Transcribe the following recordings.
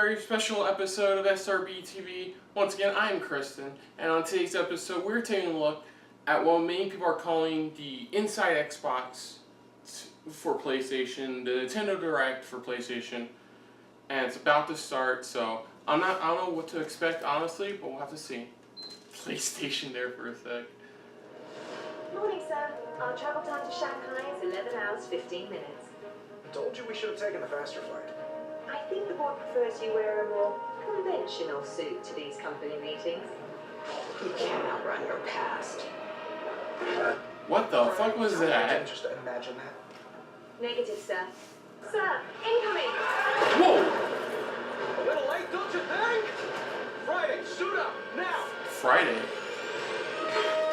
very special episode of SRB TV. Once again, I'm Kristen, and on today's episode, we're taking a look at what many people are calling the Inside Xbox for PlayStation, the Nintendo Direct for PlayStation, and it's about to start. So I don't know what to expect honestly, but we'll have to see. PlayStation there for a sec. Morning, sir. Our travel time to Shanghai is 11 hours 15 minutes. I told you we should have taken the faster flight. I think the board prefers you wear a more conventional suit to these company meetings. You can't outrun your past. What the fuck was that? Just imagine that. Negative, sir. Sir, incoming! Whoa! A little late, don't you think? Friday, suit up, now! Friday?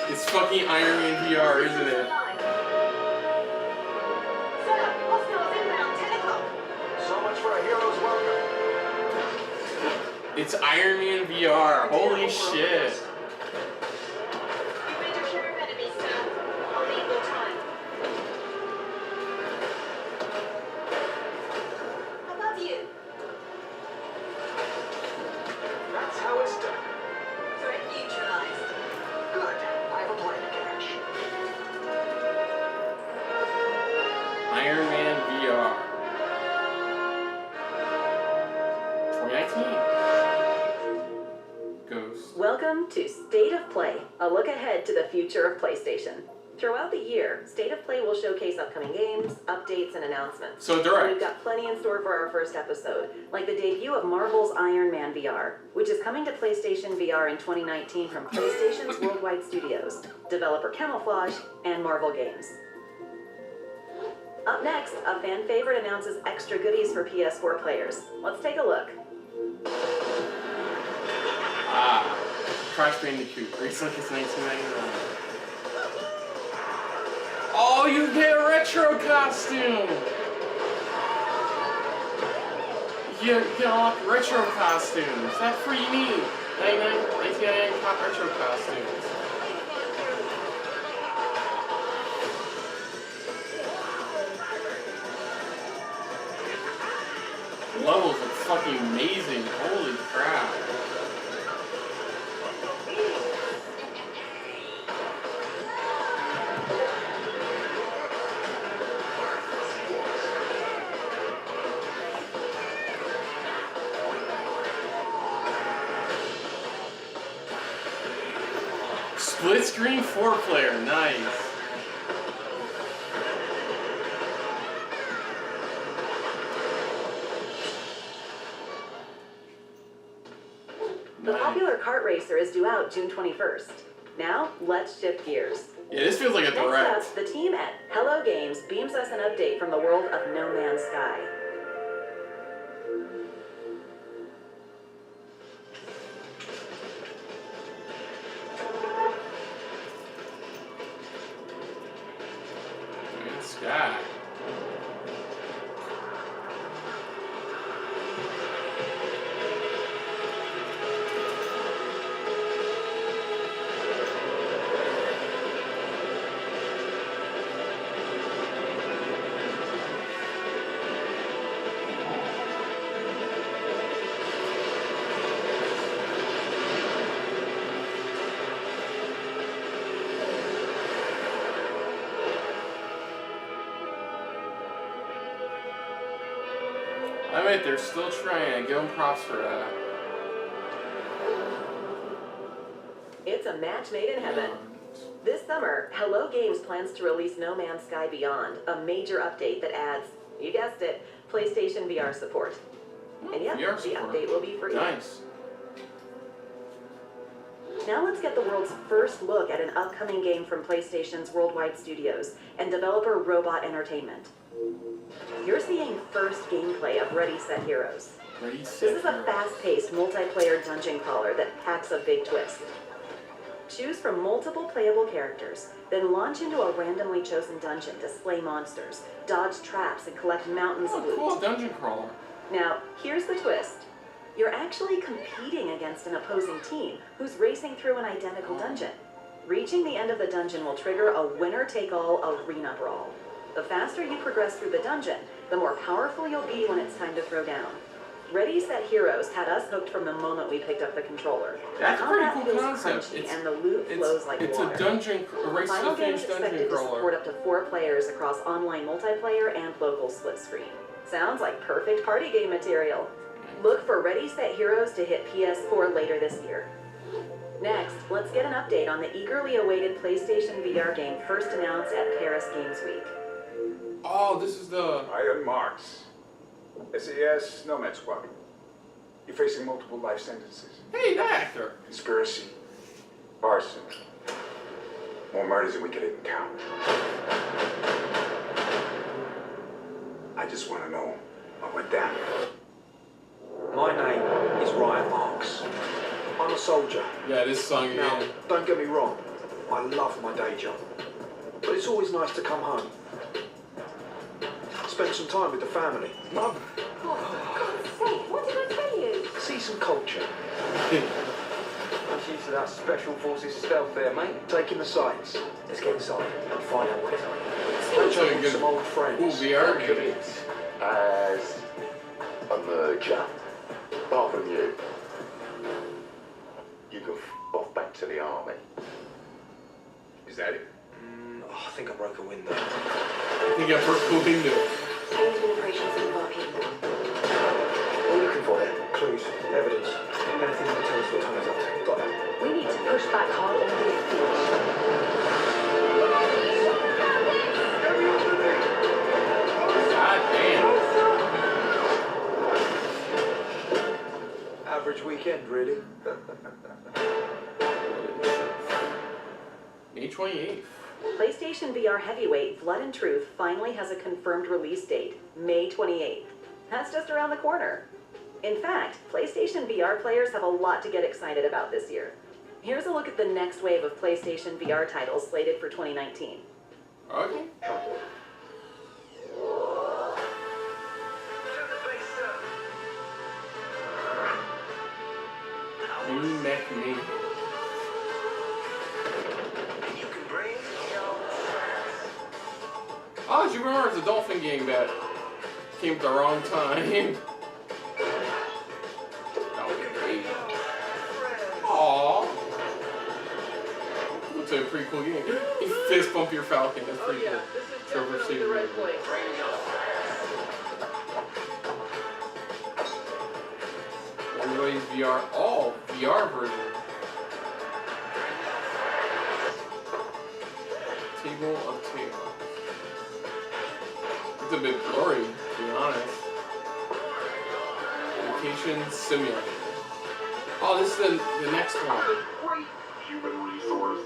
It's fucking Iron Man VR, isn't it? Sir, hostiles inbound, 10 o'clock. So much for a hero's welcome. It's Iron Man VR, holy shit. You've made your share of enemies, sir. I'll need more time. Above you. That's how it's done. Threat neutralized. Good. I have a plan to catch. Iron Man VR. 2019. Ghost. Welcome to State of Play, a look ahead to the future of PlayStation. Throughout the year, State of Play will showcase upcoming games, updates, and announcements. So direct. We've got plenty in store for our first episode, like the debut of Marvel's Iron Man VR, which is coming to PlayStation VR in 2019 from PlayStation's Worldwide Studios, developer Camouflage, and Marvel Games. Up next, a fan favorite announces extra goodies for PS4 players. Let's take a look. Ah, Crash Bandicoot. Race like it's 1999. Oh, you get a retro costume! You can unlock retro costumes. That's pretty neat. 1999 retro costumes. Levels are fucking amazing. Holy crap. Split screen 4-player, nice. The popular kart racer is due out June 21st. Now, let's shift gears. Yeah, this feels like a Next direct. up, the team at Hello Games beams us an update from the world of No Man's Sky. Sky. I bet they're still trying. Give them props for that. It's a match made in heaven. This summer, Hello Games plans to release No Man's Sky Beyond, a major update that adds, you guessed it, PlayStation VR support. And yep, VR the support. update will be free. Nice. Now let's get the world's first look at an upcoming game from PlayStation's Worldwide Studios and developer Robot Entertainment. You're seeing first gameplay of ReadySet Heroes. This is a fast-paced multiplayer dungeon crawler that packs a big twist. Choose from multiple playable characters, then launch into a randomly chosen dungeon to slay monsters, dodge traps, and collect mountains of loot. Cool dungeon crawler. Now, here's the twist. You're actually competing against an opposing team who's racing through an identical dungeon. Reaching the end of the dungeon will trigger a winner-take-all arena brawl. The faster you progress through the dungeon, the more powerful you'll be when it's time to throw down. ReadySet Heroes had us hooked from the moment we picked up the controller. That's a pretty Combat cool feels concept. crunchy and the loot flows like it's water. a dungeon, a race to Final the game is finish dungeon expected to support crawler. up to 4 players across online multiplayer and local split screen. Sounds like perfect party game material. Look for ReadySet Heroes to hit PS4 later this year. Next, let's get an update on the eagerly awaited PlayStation VR game first announced at Paris Games Week. Oh, this is the... Iron Marks. SAS Nomad Squad. You're facing multiple life sentences. Hey, that actor. Conspiracy. Arson. More murders than we could even count. I just want to know what went down. My name is Ryan Marks. I'm a soldier. Yeah, this song again. Now, don't get me wrong. I love my day job. But it's always nice to come home. Spend some time with the family. Mum, Oh, for God's sake, what did I tell you? see some culture. Much use of that special forces stealth there, mate. Taking the sights. Let's get inside and find out what it's like. Looks like a Catch up with good some old cool friends. VR Think of game. it as a merger. Apart from you, you can off back to the army. Is that it? I think I broke a window. I think I broke the window. Changing operations in Falcon. What are you looking for there? Clues, evidence, anything that tells us what Tony's up to. Got that? We need to push back hard on the God damn. Average weekend, really. May 28th. PlayStation VR heavyweight Blood and Truth finally has a confirmed release date, May 28th. That's just around the corner. In fact, PlayStation VR players have a lot to get excited about this year. Here's a look at the next wave of PlayStation VR titles slated for 2019. Okay. Mini-Mech Mayhem. Oh, do you remember it's a dolphin game that came at the wrong time? Aww. Looks like a pretty cool game. You fist bump your Falcon, that's pretty cool. Trover saved the right place. Everybody's VR. Oh, VR version. Table of Tables. It's a bit blurry, to be honest. Vacation Simulator. Oh, this is the next one. Great human resource.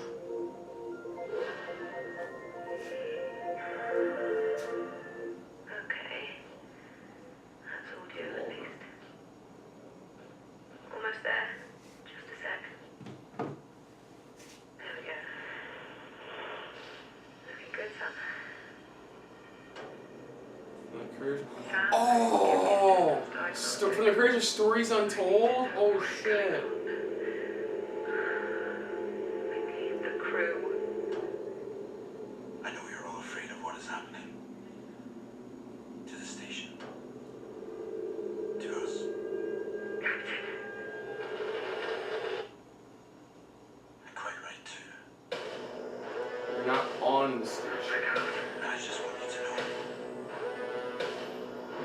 Okay. That's all due at least. Almost there. Just a sec. There we go. Looking good, son. Oh! From the Courage of Stories Untold? Oh shit. The crew. I know you're all afraid of what is happening. To the station. To us. Captain. And quite right too. You're not on the station. I just want you to know.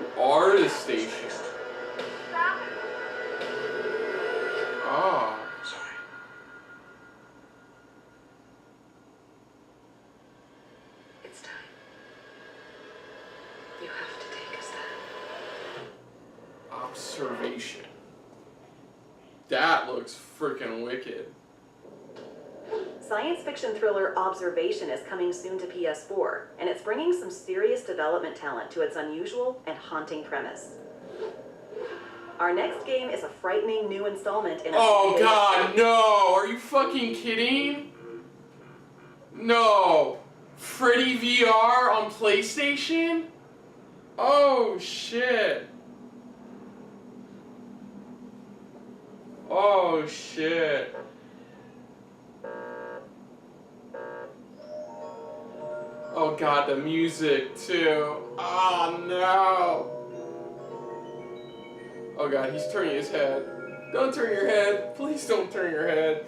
You are the station. Ah. Sorry. It's time. You have to take us there. Observation. That looks freaking wicked. Science fiction thriller Observation is coming soon to PS4, and it's bringing some serious development talent to its unusual and haunting premise. Our next game is a frightening new installment in a Oh god, no! Are you fucking kidding? No! Freddy VR on PlayStation? Oh shit. Oh shit. Oh god, the music too. Oh no. Oh god, he's turning his head. Don't turn your head. Please don't turn your head.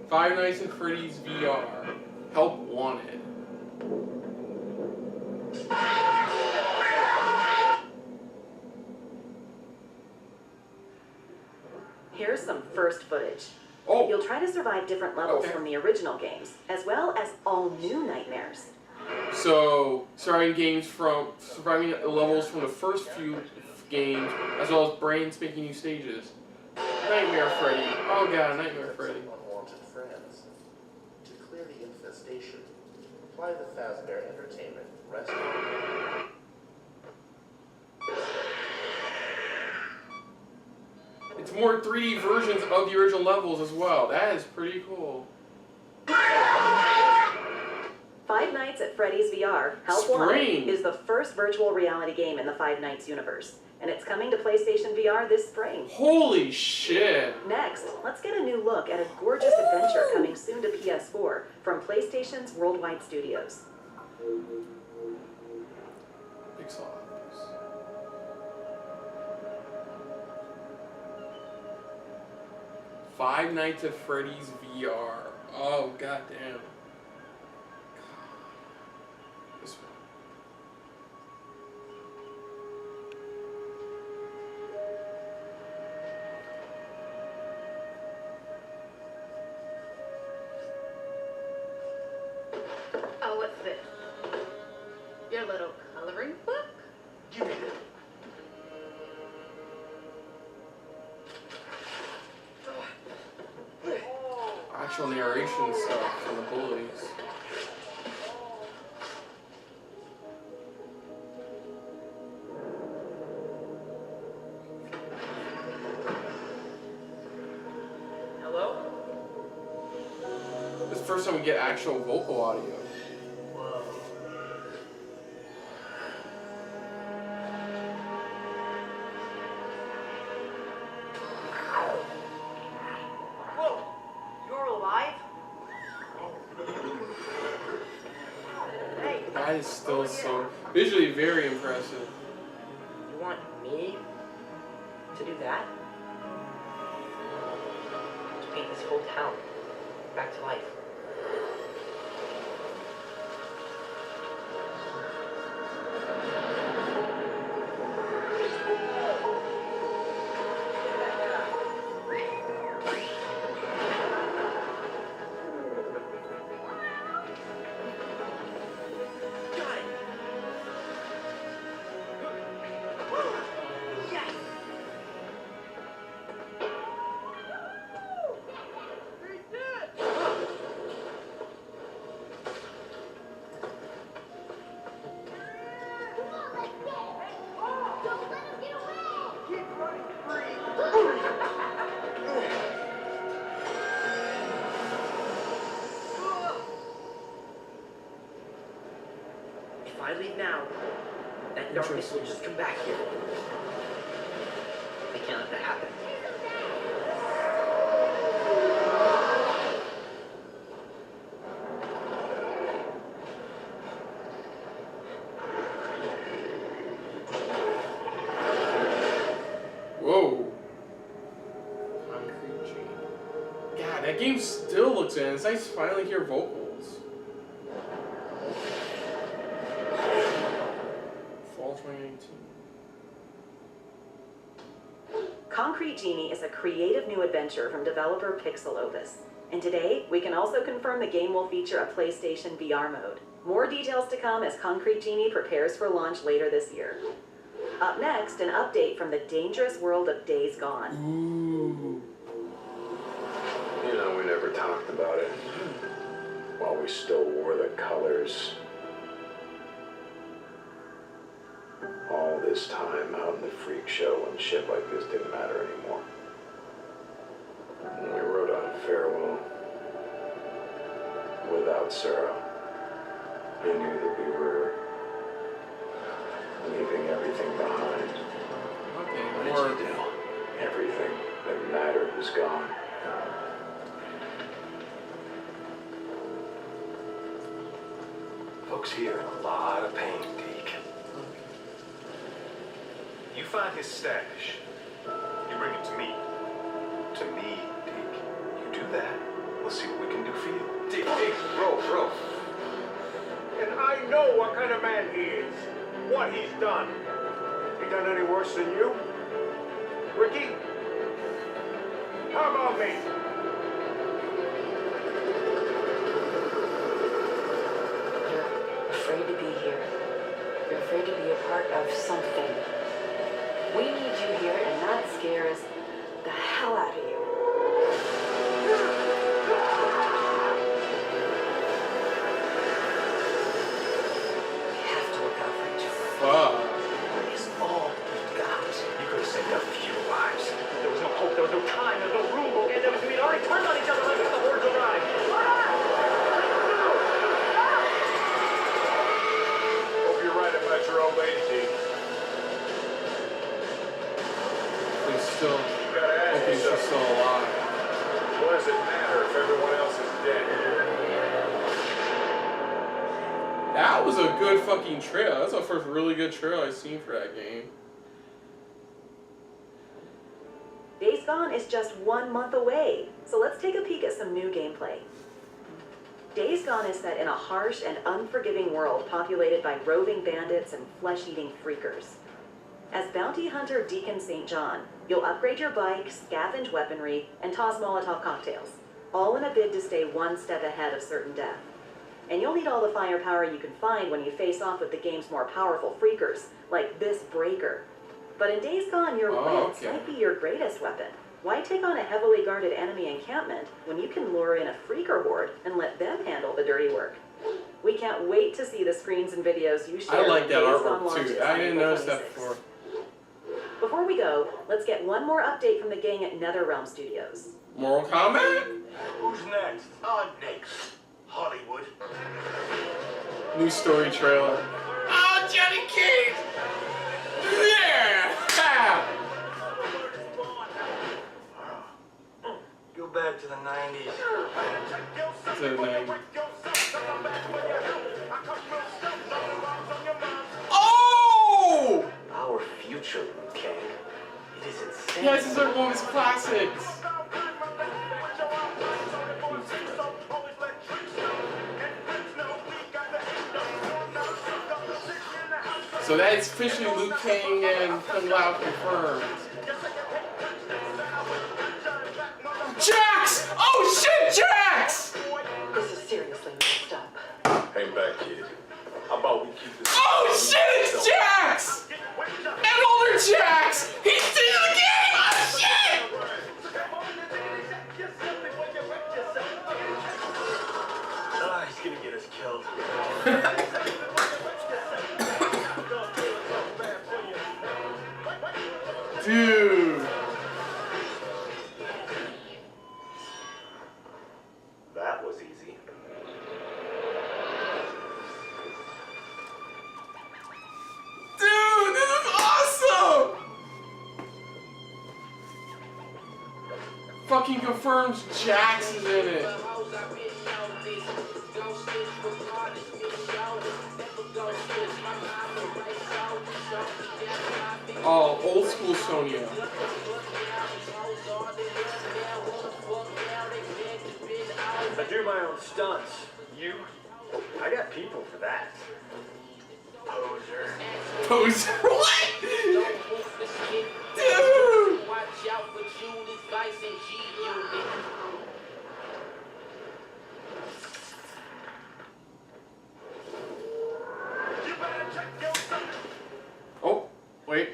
Five Nights at Freddy's VR. Help wanted. Here's some first footage. Oh! You'll try to survive different levels Okay. from the original games, as well as all new nightmares. So, surviving levels from the first few games, as well as brain spanking new stages. Nightmare Freddy. Oh god, Nightmare Freddy. Unwanted friends. To clear the infestation, apply the Fazbear Entertainment Rescue. It's more 3D versions of the original levels as well. That is pretty cool. Five Nights at Freddy's VR, Help Wanted, Spring. is the first virtual reality game in the Five Nights universe, and it's coming to PlayStation VR this spring. Holy shit! Next, let's get a new look at a gorgeous adventure coming soon to PS4 from PlayStation's Worldwide Studios. Pixel Office. Five Nights at Freddy's VR. Oh goddamn. This one. Oh, what's this? Your little coloring book? Give me that. Actual narration stuff from the bullies. Hello? This is the first time we get actual vocal audio. Whoa. Whoa! You're alive? Hey, That is still so visually very impressive. You want me to do that? To paint this whole town back to life. got it! Yes! Keep running If I leave now, that darkness will just come back here. I can't let that happen. Whoa. Concrete Genie. God, that game still looks in. It's nice to finally hear vocals. Fall 2019. Concrete Genie is a creative new adventure from developer Pixel Opus. And today, we can also confirm the game will feature a PlayStation VR mode. More details to come as Concrete Genie prepares for launch later this year. Up next, an update from the dangerous world of Days Gone. Ooh. You know, we never talked about it. While we still wore the colors. All this time out in the freak show and shit like this didn't matter anymore. And we wrote out a farewell. Without Sarah. I knew that we were leaving everything behind. Okay, What did more. you do? Everything that mattered was gone. Folks here in a lot of pain, Deke. You find his stash. You bring it to me. To me, Deke. You do that. We'll see what we can do for you. Dick, bro. And I know what kind of man he is. What he's done. He done any worse than you? Ricky? How about me? You're afraid to be here. You're afraid to be a part of something. We need you here, and that scares the hell out of you. We have to look out for each other. Fuck. It's all we got. You could have saved a few lives. There was no hope, there was no time, there was no room. Okay, there was, we'd already turned on each other like the hordes arrived. Hope you're right about your old lady, Deke. He's still. You gotta ask Okay, she's yourself, still alive. what does it matter if everyone else is dead? That was a good fucking trail. That's the first really good trail I've seen for that game. Days Gone is just 1 month away, so let's take a peek at some new gameplay. Days Gone is set in a harsh and unforgiving world populated by roving bandits and flesh-eating freakers. As bounty hunter Deacon St. John, you'll upgrade your bike, scavenge weaponry, and toss Molotov cocktails, all in a bid to stay one step ahead of certain death. And you'll need all the firepower you can find when you face off with the game's more powerful freakers, like this Breaker. But in Days Gone, your wits might be your greatest weapon. Why take on a heavily guarded enemy encampment when you can lure in a freaker horde and let them handle the dirty work? We can't wait to see the screens and videos you share. I like that when Days Gone artwork launches too. I on didn't April notice that 26th. before. Before we go, let's get one more update from the gang at NetherRealm Studios. Mortal Kombat? Who's next? I'm next. Hollywood. New story trailer. Oh, Johnny Cage! Yeah! Ha! Go back to the 90s. To the 90s. Oh! Our future, Kang. It is insane. Yeah, this is one of his classics. So that's officially Liu Kang and Kung Lao confirmed. Jax! Oh shit, Jax! This is seriously messed up. Hang back, kid. How about we keep this? Oh shit, it's Jax! An older Jax! He's still in the game! Oh shit! Ah, he's gonna get us killed. Dude. That was easy. Dude, this is awesome! Fucking confirms Jax is in it. Oh, old school Sonya. I do my own stunts. You? I got people for that. Poser. Poser. What? Dude! Oh, wait.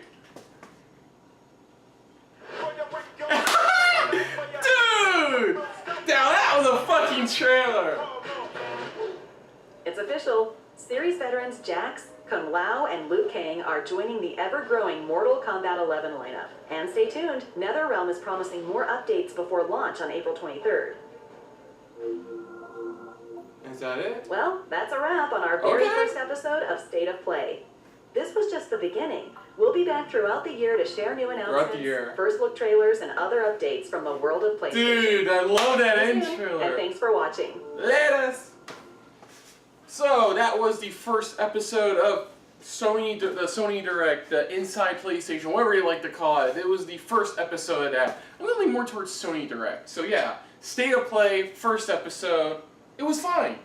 Dude! Now that was a fucking trailer. It's official. Series veterans Jax, Kung Lao, and Liu Kang are joining the ever-growing Mortal Kombat 11 lineup. And stay tuned, NetherRealm is promising more updates before launch on April 23rd. Is that it? Well, that's a wrap on our very Okay. first episode of State of Play. This was just the beginning. We'll be back throughout the year to share new announcements, year. first look trailers, and other updates from the world of PlayStation. Dude, I love that Stay end tuned, trailer. and thanks for watching. Let us. So that was the first episode of the Sony Direct, the Inside PlayStation, whatever you like to call it. It was the first episode of that. I'm going to lean more towards Sony Direct. So yeah, State of Play, first episode. It was fine.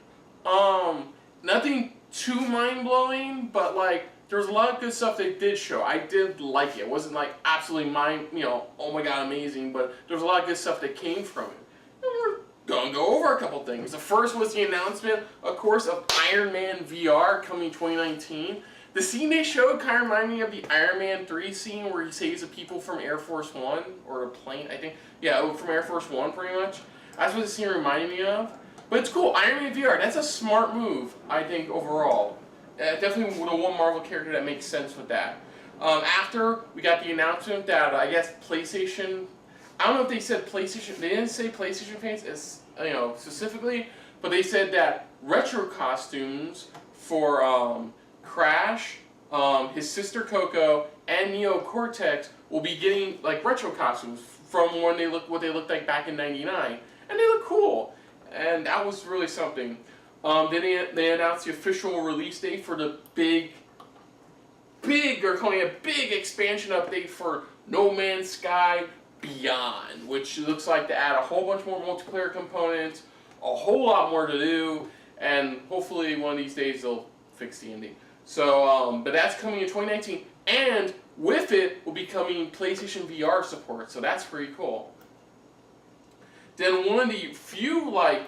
Nothing too mind-blowing, but like, there was a lot of good stuff they did show. I did like it. It wasn't like absolutely oh my god, amazing, but there was a lot of good stuff that came from it. And we're gonna go over a couple things. The first was the announcement, of course, of Iron Man VR coming 2019. The scene they showed kind of reminded me of the Iron Man 3 scene where he saves the people from Air Force One, or a plane, I think. Yeah, from Air Force One, pretty much. That's what the scene reminded me of. But it's cool, Iron Man VR, that's a smart move, I think, overall. Definitely the one Marvel character that makes sense with that. After, we got the announcement that, I guess, PlayStation, I don't know if they said PlayStation, they didn't say PlayStation fans, specifically, but they said that retro costumes for Crash, his sister Coco, and Neo Cortex will be getting, like, retro costumes from when what they looked like back in '99. And they look cool. And that was really something. Then they announced the official release date for the they're calling it a big expansion update for No Man's Sky Beyond, which looks like to add a whole bunch more multiplayer components, a whole lot more to do, and hopefully one of these days they'll fix the ending. So, but that's coming in 2019, and with it will be coming PlayStation VR support, so that's pretty cool. Then one of the few, like,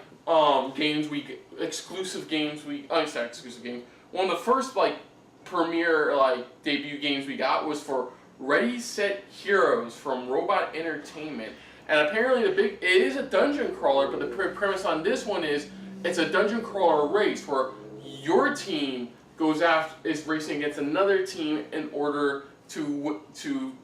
exclusive games, one of the first, like, premiere, like, debut games we got was for ReadySet Heroes from Robot Entertainment. And apparently it is a dungeon crawler, but the premise on this one is it's a dungeon crawler race where your team is racing against another team in order to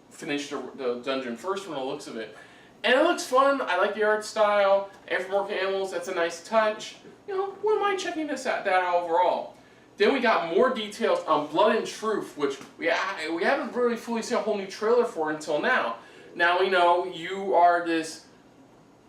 finish the dungeon first from the looks of it. And it looks fun. I like the art style. Anthropomorphic animals, that's a nice touch. Wouldn't mind checking that out overall. Then we got more details on Blood and Truth, which we haven't really fully seen a whole new trailer for until now. Now we know you are this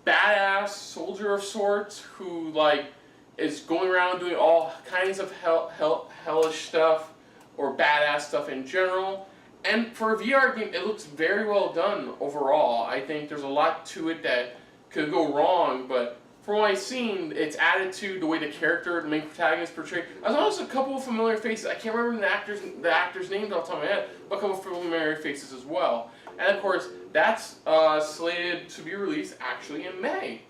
badass soldier of sorts who, like, is going around doing all kinds of hellish stuff or badass stuff in general. And for a VR game, it looks very well done overall. I think there's a lot to it that could go wrong, but from what I've seen, its attitude, the way the main protagonist, portrayed, as well as a couple of familiar faces. I can't remember the actors' names off the top of my head, but a couple of familiar faces as well. And of course, that's slated to be released actually in May.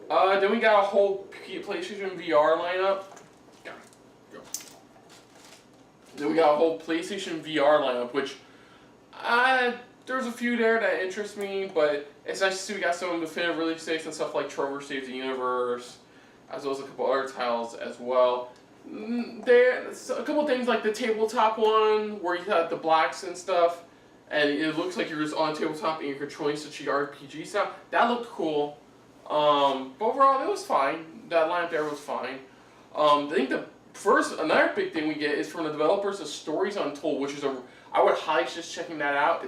Then we got a whole PlayStation VR lineup. Then we got a whole PlayStation VR lineup, which there's a few there that interest me, but it's nice to see we got some definitive release dates and stuff like Trover Saves the Universe, as well as a couple other titles as well. There's a couple things like the tabletop one, where you got the blacks and stuff, and it looks like you're just on a tabletop and you're controlling such a RPG style. That looked cool. But overall, it was fine. That lineup there was fine. I think another big thing we get is from the developers of Stories Untold, which is I would highly suggest checking that out.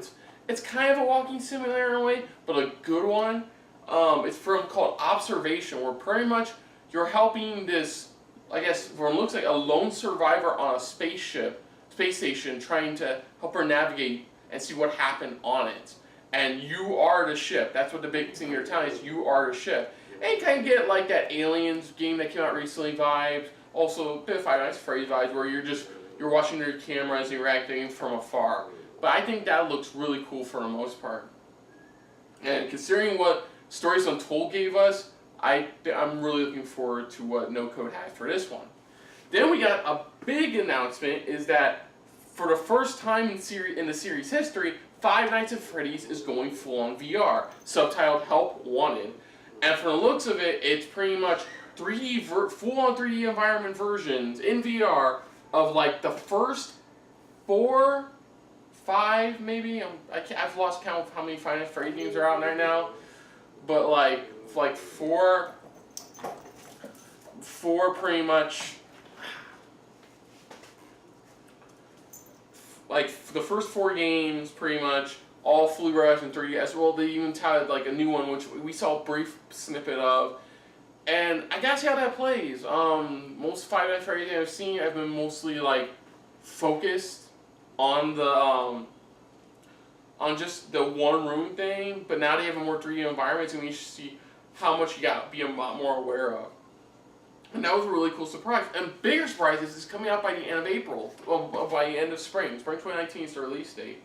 It's kind of a walking simulator in a way, but a good one. It's called Observation, where pretty much you're helping this, I guess, what looks like a lone survivor on a space station, trying to help her navigate and see what happened on it. And you are the ship. That's what the big thing you're telling is. You are the ship. And you kind of get like that Aliens game that came out recently vibes. Also, a bit of Five Nights at Freddy's vibes, where you're watching their cameras and you're acting from afar. But I think that looks really cool for the most part. And considering what Stories Untold gave us, I'm really looking forward to what No Code has for this one. Then we got a big announcement, is that for the first time in the series history, Five Nights at Freddy's is going full-on VR, subtitled Help Wanted. And from the looks of it, it's pretty much full-on 3D environment versions in VR of like the first 4, 5 maybe. I've lost count of how many Five Nights at Freddy's games are out right now. But like 4 pretty much. Like the first 4 games, pretty much all fully realized in 3D. As well, they even touted like a new one, which we saw a brief snippet of, and I gotta see how that plays. Most Five Nights at Freddy's I've seen have been mostly like focused on the on just the one room thing, but now they have a more 3D environment, and we should see how much you got to be a lot more aware of. And that was a really cool surprise. And bigger surprise is it's coming out by the end of April, by the end of spring. Spring 2019 is the release date.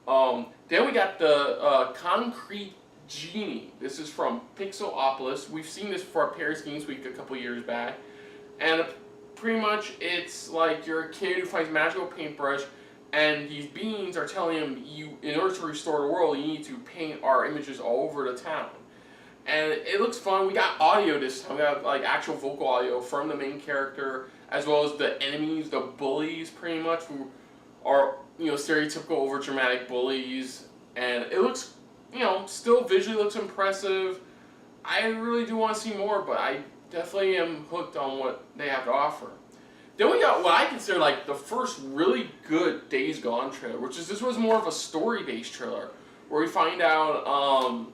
Then we got the Concrete Genie. This is from Pixelopolis. We've seen this for our Paris Games Week a couple years back. And pretty much it's like you're a kid who finds a magical paintbrush, and these beings are telling him, in order to restore the world, you need to paint our images all over the town. And it looks fun. We got audio this time. We got like actual vocal audio from the main character, as well as the enemies, the bullies, pretty much, who are, stereotypical over-dramatic bullies. And it looks, still visually looks impressive. I really do want to see more, but I definitely am hooked on what they have to offer. Then we got what I consider like the first really good Days Gone trailer, this was more of a story-based trailer, where we find out why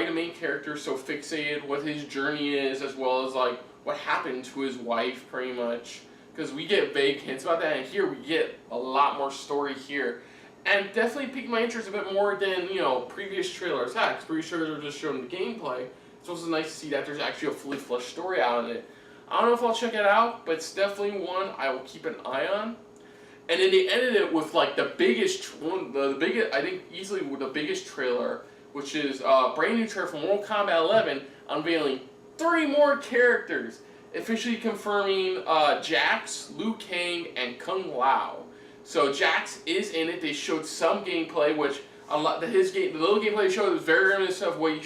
the main character is so fixated, what his journey is, as well as like what happened to his wife, pretty much. Because we get vague hints about that, and here we get a lot more story here, and definitely piqued my interest a bit more than previous trailers had. Because previous trailers were just showing the gameplay. It's also nice to see that there's actually a fully fleshed story out of it. I don't know if I'll check it out, but it's definitely one I will keep an eye on. And then they ended it with like the biggest, I think easily the biggest trailer, which is a brand new trailer from Mortal Kombat 11, unveiling 3 more characters, officially confirming Jax, Liu Kang, and Kung Lao. So Jax is in it. They showed some gameplay, which the little gameplay they showed was very reminiscent of what he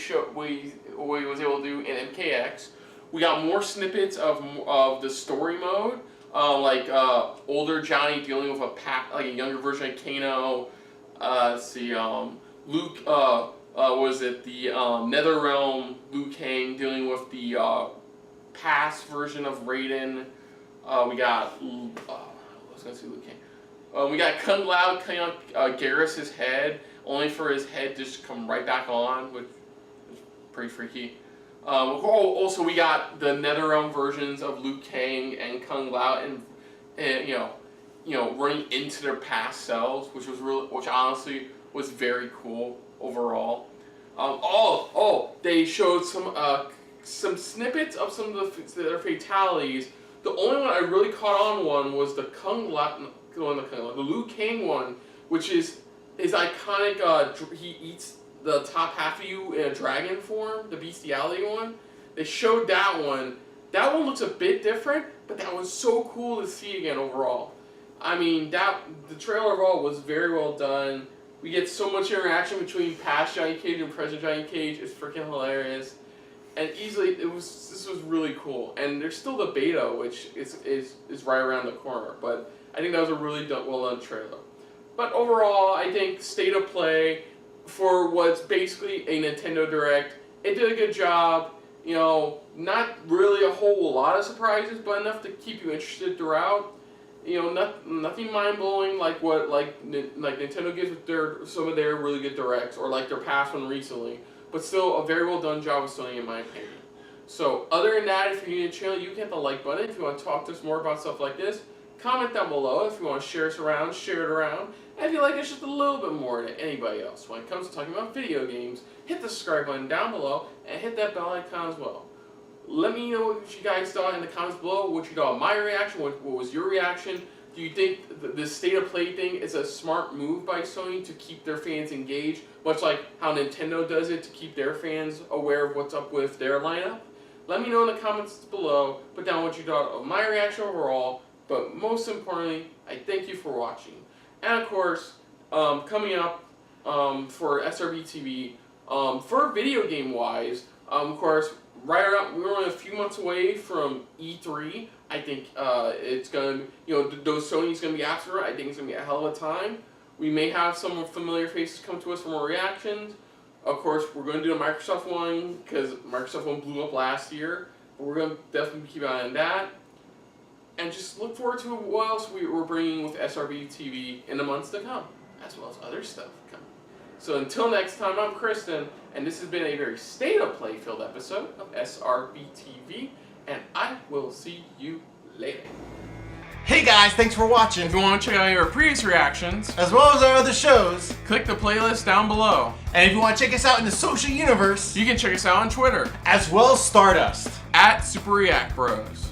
was able to do in MKX. We got more snippets of the story mode, like older Johnny dealing with a younger version of Kano. Let's see, Luke. Was it the NetherRealm Liu Kang dealing with the past version of Raiden? We got Liu Kang. We got Kung Lao cutting on Garrus' head, only for his head to just come right back on, which is pretty freaky. Also, we got the NetherRealm versions of Liu Kang and Kung Lao, and running into their past selves, which honestly was very cool overall. They showed some snippets of some of their fatalities. The only one I really caught on was the the Liu Kang one, which is his iconic. He eats the top half of you in a dragon form, the bestiality one. They showed that one. That one looks a bit different, but that was so cool to see again overall. I mean, the trailer overall was very well done. We get so much interaction between past Johnny Cage and present Johnny Cage. It's freaking hilarious. And this was really cool. And there's still the beta, which is right around the corner. But I think that was a really well done trailer. But overall, I think State of Play, for what's basically a Nintendo Direct, it did a good job. Not really a whole lot of surprises, but enough to keep you interested throughout. Nothing mind-blowing like what Nintendo gives with some of their really good directs, or like their past one recently, but still a very well done job with Sony in my opinion. So other than that, if you're new to the channel, you can hit the like button. If you want to talk to us more about stuff like this, comment down below. If you want to share us around, share it around. And if you like us just a little bit more than anybody else when it comes to talking about video games, hit the subscribe button down below and hit that bell icon as well. Let me know what you guys thought in the comments below, what you thought of my reaction, what was your reaction. Do you think this State of Play thing is a smart move by Sony to keep their fans engaged, much like how Nintendo does it to keep their fans aware of what's up with their lineup? Let me know in the comments below, put down what you thought of my reaction overall, but most importantly, I thank you for watching. And of course, coming up for SRB TV, for video game wise, of course, right around, we're only a few months away from E3. I think it's going to, though Sony's going to be after it, I think it's going to be a hell of a time. We may have some familiar faces come to us from our reactions. Of course, we're going to do the Microsoft one, because Microsoft one blew up last year. But we're going to definitely keep an eye on that. And just look forward to what else we're bringing with SRB TV in the months to come, as well as other stuff coming. So until next time, I'm Kristen, and this has been a very State of Play filled episode of SRB TV, and I will see you later. Hey Hey guys, thanks for watching. If you want to check out our previous reactions, as well as our other shows, click the playlist down below. And if you want to check us out in the social universe, you can check us out on Twitter, as well as Stardust, @SuperReactBros.